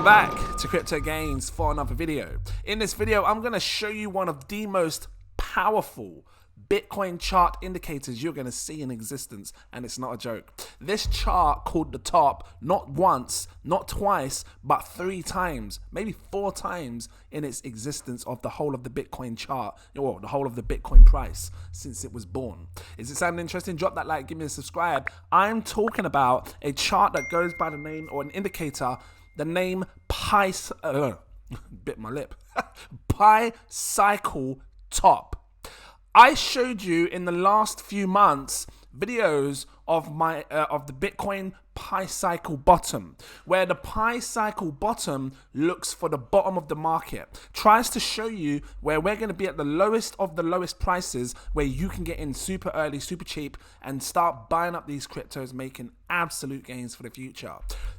back to Crypto Gains for another video. In this video, I'm going to show you one of the most powerful Bitcoin chart indicators you're going to see in existence, and it's not a joke. This chart called the top, not once, not twice, but 3 times, maybe 4 times in its existence of the whole of the Bitcoin chart, or the whole of the Bitcoin price since it was born. Is it sounding interesting? Drop that like, give me a subscribe. I'm talking about a chart that goes by the name, or an indicator, the name bit my lip, Pi Cycle Top. I showed you in the last few months videos of my of the Bitcoin Pi Cycle bottom, where the Pi Cycle bottom looks for the bottom of the market, tries to show you where we're going to be at the lowest of the lowest prices, where you can get in super early, super cheap, and start buying up these cryptos, making absolute gains for the future.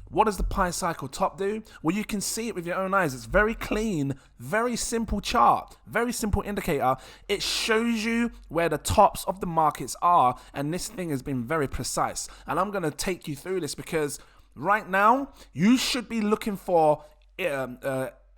What does the Pi Cycle top do? Well, you can see it with your own eyes. It's very clean, very simple chart, very simple indicator. It shows you where the tops of the markets are, and this thing has been very precise. And I'm going to take you through this because right now you should be looking for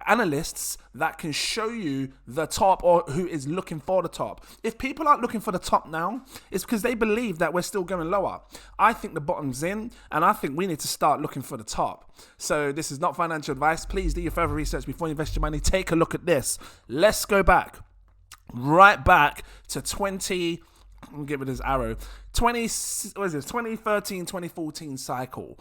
analysts that can show you the top, or who is looking for the top. If people aren't looking for the top now, it's because they believe that we're still going lower. I think the bottom's in, and I think we need to start looking for the top. So this is not financial advice. Please do your further research before you invest your money. Take a look at this. Let's go back, right back to 20. I'll give it this arrow. 2013, 2014 cycle.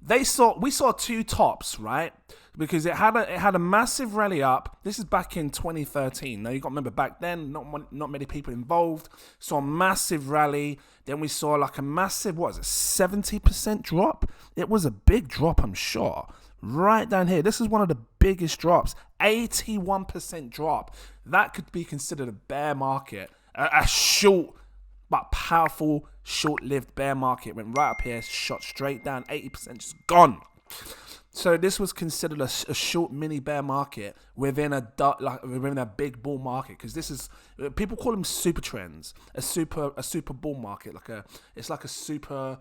We saw 2 tops, right? Because it had a massive rally up. This is back in 2013. Now you got to remember, back then not many people involved. Saw a massive rally. Then we saw like a massive 70% drop. It was a big drop, I'm sure. Right down here. This is one of the biggest drops. 81% drop. That could be considered a bear market. A short but powerful, short-lived bear market. Went right up here, shot straight down, 80% just gone. So this was considered a short mini bear market within a big bull market, because this is, people call them super trends, a super bull market, it's like a super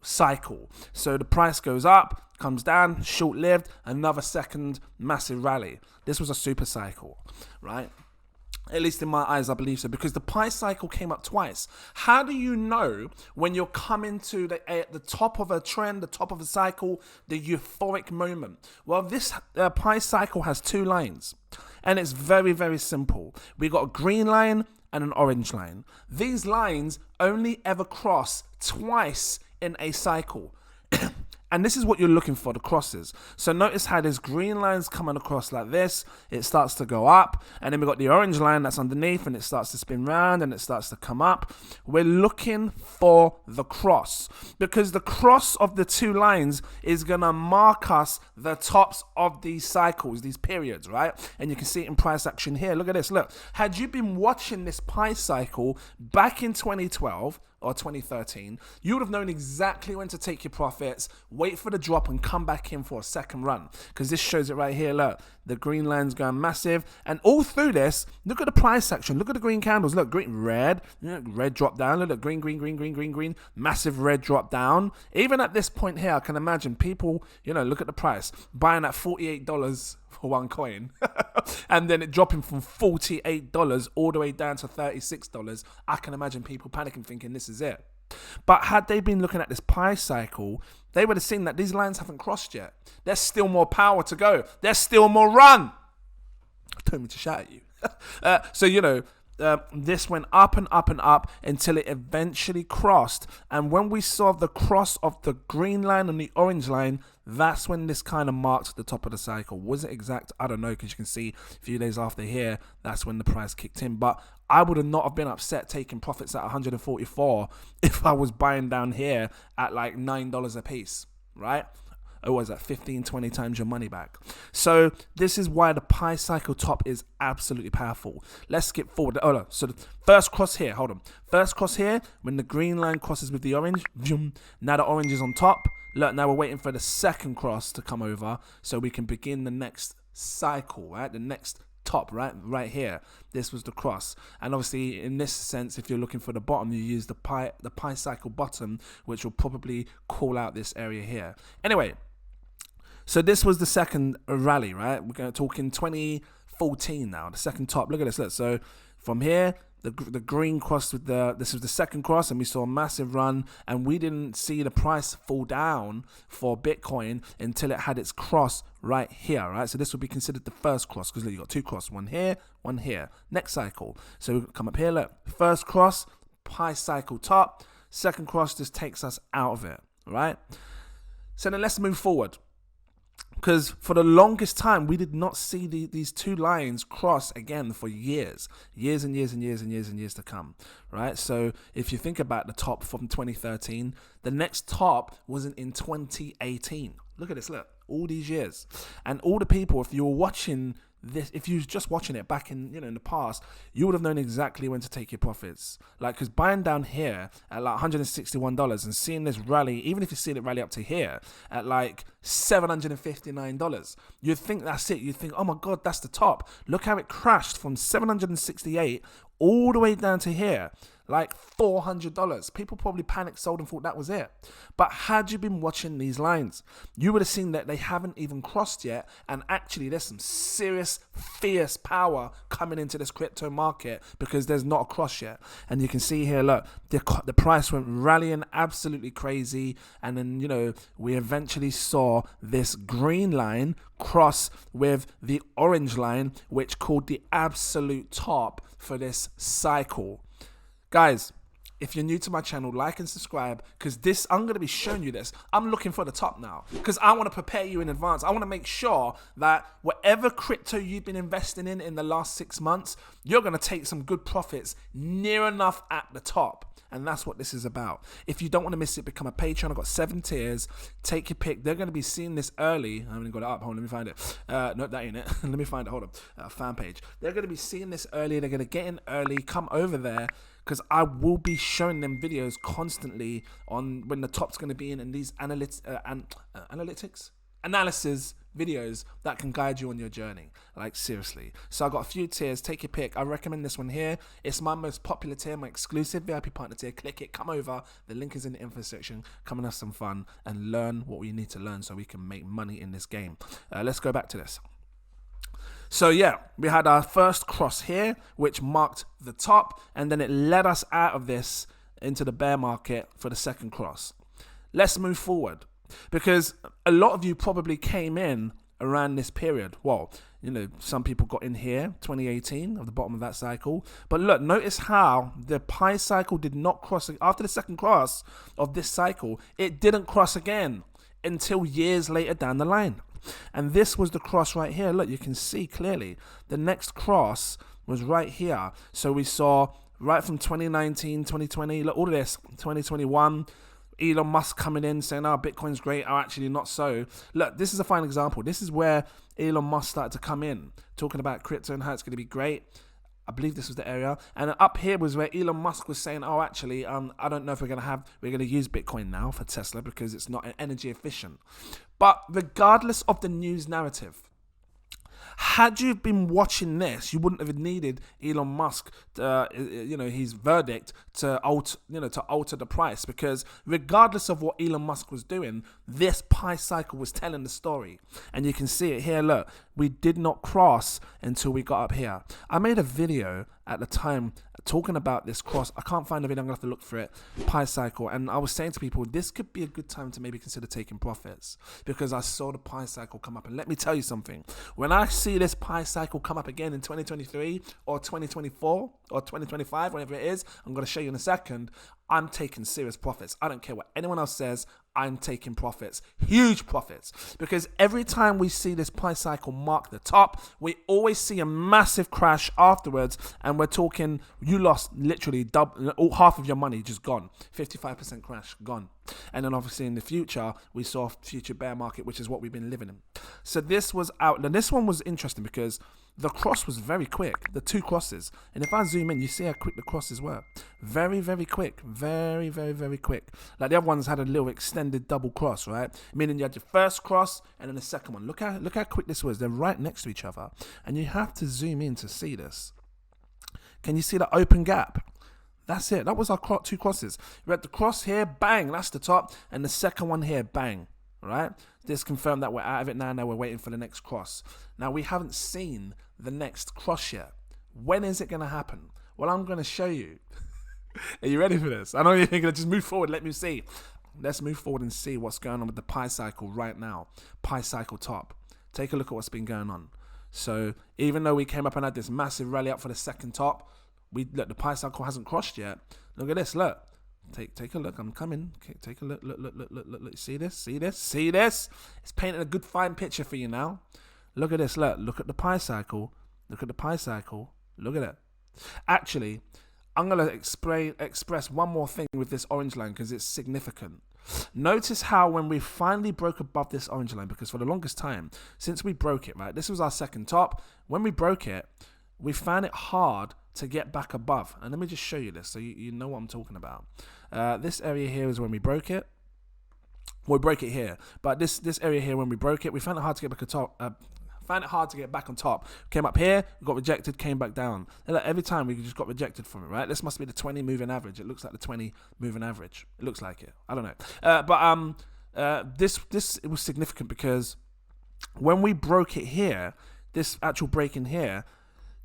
cycle. So the price goes up, comes down, short-lived, another second massive rally. This was a super cycle, right? At least in my eyes, I believe so, because the Pi Cycle came up twice. How do you know when you're coming to the top of a trend, the top of a cycle, the euphoric moment? Well, this Pi Cycle has 2 lines, and it's very, very simple. We got a green line and an orange line. These lines only ever cross twice in a cycle. And this is what you're looking for, the crosses. So notice how there's green lines coming across like this. It starts to go up. And then we've got the orange line that's underneath, and it starts to spin round and it starts to come up. We're looking for the cross, because the cross of the 2 lines is going to mark us the tops of these cycles, these periods, right? And you can see it in price action here. Look at this. Look, had you been watching this Pi Cycle back in 2012, or 2013, you would have known exactly when to take your profits, wait for the drop, and come back in for a second run. Because this shows it right here. Look, the green line's going massive. And all through this, look at the price action. Look at the green candles. Look, green, red. Red drop down. Look, green, green, green, green, green, green. Massive red drop down. Even at this point here, I can imagine people, look at the price, buying at $48 for one coin, and then it dropping from $48 all the way down to $36. I can imagine people panicking, thinking this is it. But had they been looking at this Pi Cycle, they would have seen that these lines haven't crossed yet. There's still more power to go. There's still more run. Told me to shout at you. So this went up and up and up until it eventually crossed. And when we saw the cross of the green line and the orange line, that's when this kind of marked the top of the cycle. Was it exact? I don't know, because you can see a few days after here, that's when the price kicked in. But I would not have been upset taking profits at 144 if I was buying down here at like $9 a piece, right? Or was that 15, 20 times your money back? So this is why the Pi Cycle top is absolutely powerful. Let's skip forward. Oh no, so the first cross here, hold on. First cross here, when the green line crosses with the orange, now the orange is on top. Look, now we're waiting for the second cross to come over so we can begin the next cycle, right? The next top, right here. This was the cross. And obviously, in this sense, if you're looking for the bottom, you use the Pi Cycle bottom, which will probably call out this area here. Anyway, So this was the second rally, right? We're going to talk in 2014 now, the second top. Look at this. Look. So from here, the green cross with this was the second cross, and we saw a massive run, and we didn't see the price fall down for Bitcoin until it had its cross right here, right? So this would be considered the first cross, because look, you got two crosses, one here, one here. Next cycle. So we come up here, look, first cross, pi cycle top, second cross just takes us out of it, right? So then let's move forward. Because for the longest time, we did not see these two lines cross again for years and years and years and years and years to come, right? So if you think about the top from 2013, the next top wasn't in 2018. Look at this, look, all these years. And all the people, if you were watching this, if you was just watching it back in, in the past, you would have known exactly when to take your profits. Like, because buying down here at like $161 and seeing this rally, even if you see it rally up to here at like $759, you'd think that's it. You'd think, oh my God, that's the top. Look how it crashed from 768 all the way down to here, like $400. People probably panicked, sold, and thought that was it. But had you been watching these lines, you would have seen that they haven't even crossed yet. And actually, there's some serious, fierce power coming into this crypto market because there's not a cross yet. And you can see here, look, the price went rallying absolutely crazy. And then, we eventually saw this green line cross with the orange line, which called the absolute top for this cycle. Guys, if you're new to my channel, like and subscribe, because I'm going to be showing you this. I'm looking for the top now because I want to prepare you in advance. I want to make sure that whatever crypto you've been investing in the last 6 months, you're going to take some good profits near enough at the top. And that's what this is about. If you don't want to miss it, become a patron. I've got 7 tiers. Take your pick. They're going to be seeing this early. I haven't got it up. Hold on, let me find it. No, that ain't it. Let me find it. Hold on. Fan page. They're going to be seeing this early. They're going to get in early. Come over there, because I will be showing them videos constantly on when the top's going to be in these analysis videos that can guide you on your journey. Like, seriously. So I've got a few tiers. Take your pick. I recommend this one here. It's my most popular tier, my exclusive VIP partner tier. Click it. Come over. The link is in the info section. Come and have some fun and learn what we need to learn so we can make money in this game. Let's go back to this. So yeah, we had our first cross here, which marked the top, and then it led us out of this into the bear market for the second cross. Let's move forward, because a lot of you probably came in around this period. Well, some people got in here, 2018, at the bottom of that cycle. But look, notice how the pi cycle did not cross. After the second cross of this cycle, it didn't cross again until years later down the line. And this was the cross right here. Look, you can see clearly the next cross was right here. So we saw right from 2019, 2020, look, all of this, 2021, Elon Musk coming in saying, oh, Bitcoin's great. Oh, actually not so. Look, this is a fine example. This is where Elon Musk started to come in, talking about crypto and how it's going to be great. I believe this was the area. And up here was where Elon Musk was saying, oh, actually, I don't know if we're going to use Bitcoin now for Tesla because it's not energy efficient. But regardless of the news narrative, had you been watching this, you wouldn't have needed Elon Musk, his verdict to alter the price, because regardless of what Elon Musk was doing, this pi cycle was telling the story. And you can see it here. Look, we did not cross until we got up here. I made a video at the time talking about this cross. I can't find the video. I'm gonna have to look for it. Pi cycle, and I was saying to people, this could be a good time to maybe consider taking profits, because I saw the pi cycle come up. And let me tell you something, when I see this pi cycle come up again in 2023 or 2024 or 2025, whatever it is, I'm going to show you in a second, I'm taking serious profits. I don't care what anyone else says. I'm taking profits, huge profits, because every time we see this pi cycle mark the top, we always see a massive crash afterwards, and we're talking you lost literally half of your money, just gone, 55% crash, gone. And then obviously in the future, we saw future bear market, which is what we've been living in. So this was out. Now this one was interesting because the cross was very quick, the two crosses. And if I zoom in, you see how quick the crosses were. Very, very quick. Very, very, very quick. Like the other ones had a little extended double cross, right? Meaning you had your first cross and then the second one. Look how quick this was. They're right next to each other. And you have to zoom in to see this. Can you see the open gap? That's it. That was our two crosses. We had the cross here, bang, that's the top. And the second one here, bang. right? This confirmed that we're out of it now. Now we're waiting for the next cross. Now we haven't seen the next cross yet. When is it going to happen? Well, I'm going to show you. Are you ready for this? I know you're thinking, just move forward. Let me see. Let's move forward and see what's going on with the pi cycle right now. Pi cycle top. Take a look at what's been going on. So even though we came up and had this massive rally up for the second top, look, the pi cycle hasn't crossed yet. Look at this. Look. Take a look. I'm coming. Okay, take a look. Look. See this? See this? See this? It's painting a good fine picture for you now. Look at this. Look at the pi cycle. Look at the pi cycle. Look at it. Actually, I'm going to express one more thing with this orange line because it's significant. Notice how when we finally broke above this orange line, because for the longest time, since we broke it, right, this was our second top. When we broke it, we found it hard to get back above. And let me just show you this so you know what I'm talking about. This area here is when we broke it. Well, we broke it here. But this area here, when we broke it, we found it hard to get back on top. Found it hard to get back on top. Came up here, got rejected, came back down. And like every time we just got rejected from it, right? This must be the 20 moving average. It looks like the 20 moving average. It looks like it. I don't know. This it was significant because when we broke it here, this actual break in here,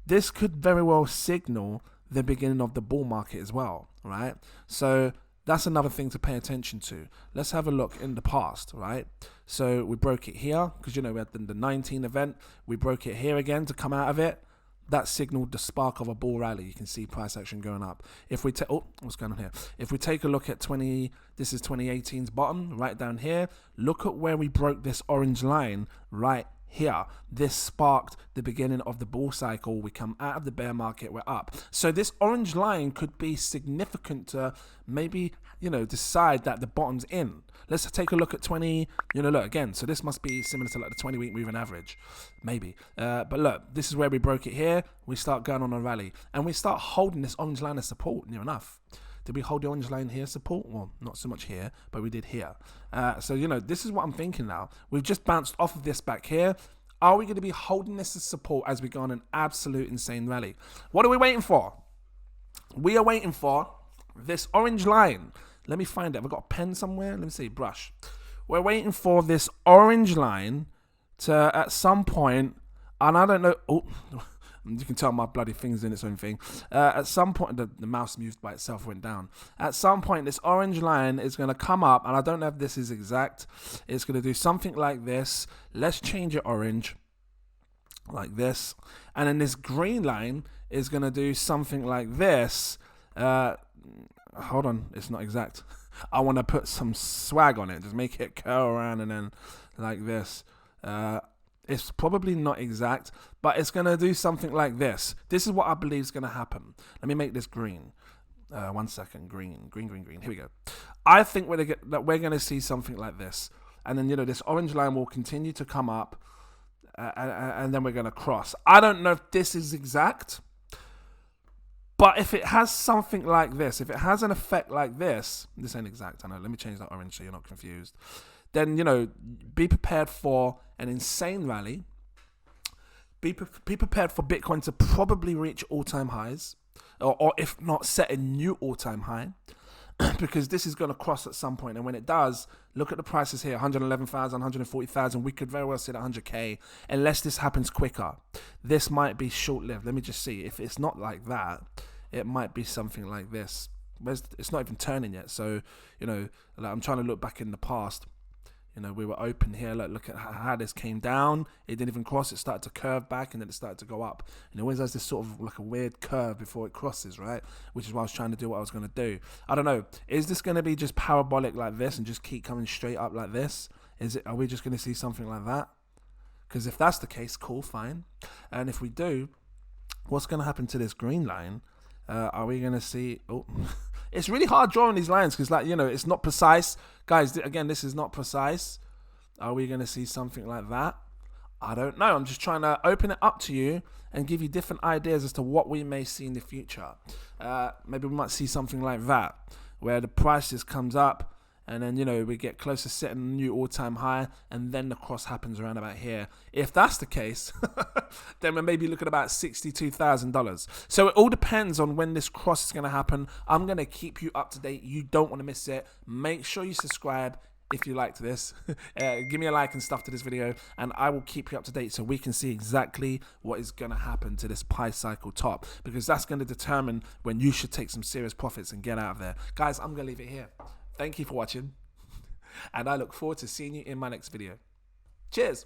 this could very well signal the beginning of the bull market as well, right? So that's another thing to pay attention to. Let's have a look in the past, right? So we broke it here because, you know, we had the 19 event. We broke it here again to come out of it. That signaled the spark of a bull rally. You can see price action going up. If we take, what's going on here? If we take a look at this is 2018's bottom, right down here. Look at where we broke this orange line right here. This sparked the beginning of the bull cycle. We come out of the bear market, we're up. So this orange line could be significant to maybe, you know, decide that the bottom's in. Let's take a look at 20, you know, look again. So this must be similar to like the 20-week moving average, maybe. But look, this is where we broke it here. We start going on a rally and we start holding this orange line as support near enough. Did we hold the orange line here support? Well, not so much here, but we did here. So, you know, this is what I'm thinking now. We've just bounced off of this back here. Are we going to be holding this as support as we go on an absolute insane rally? What are we waiting for? We are waiting for this orange line. Let me find it. Have I got a pen somewhere? Let me see. Brush. We're waiting for this orange line to, at some point, and I don't know. Oh, you can tell my bloody thing's in its own thing. At some point, the mouse moved by itself, went down. At some point, this orange line is going to come up, and I don't know if this is exact. It's going to do something like this. Let's change it orange, like this. And then this green line is going to do something like this. Hold on, it's not exact. I want to put some swag on it. Just make it curl around and then like this. It's probably not exact, but it's going to do something like this. This is what I believe is going to happen. Let me make this green. 1 second. Green. Here we go. I think we're going to see something like this. And then, you know, this orange line will continue to come up and then we're going to cross. I don't know if this is exact, but if it has something like this, if it has an effect like this ain't exact. I know. Let me change that orange so you're not confused. Then, you know, be prepared for an insane rally. Be prepared for Bitcoin to probably reach all-time highs, or if not, set a new all-time high, because this is going to cross at some point. And when it does, look at the prices here, 111,000, 140,000. We could very well see that 100K, unless this happens quicker. This might be short-lived. Let me just see. If it's not like that, it might be something like this. It's not even turning yet. So, you know, like I'm trying to look back in the past. You know, we were open here. Look at how this came down. It didn't even cross. It started to curve back and then it started to go up. And it always has this sort of like a weird curve before it crosses, right? Which is why I was trying to do what I was going to do. I don't know. Is this going to be just parabolic like this and just keep coming straight up like this? Are we just going to see something like that? Because if that's the case, cool, fine. And if we do, what's going to happen to this green line? Are we going to see... Oh, it's really hard drawing these lines because, like, you know, it's not precise. Guys, again, this is not precise. Are we going to see something like that? I don't know. I'm just trying to open it up to you and give you different ideas as to what we may see in the future. Maybe we might see something like that, where the price just comes up and then, you know, we get close to setting a new all-time high, and then the cross happens around about here. If that's the case, then we're maybe looking at about $62,000. So it all depends on when this cross is going to happen. I'm going to keep you up to date. You don't want to miss it. Make sure you subscribe. if you liked this. Give me a like and stuff to this video, and I will keep you up to date so we can see exactly what is going to happen to this pi cycle top, because that's going to determine when you should take some serious profits and get out of there. Guys, I'm going to leave it here. Thank you for watching, and I look forward to seeing you in my next video. Cheers.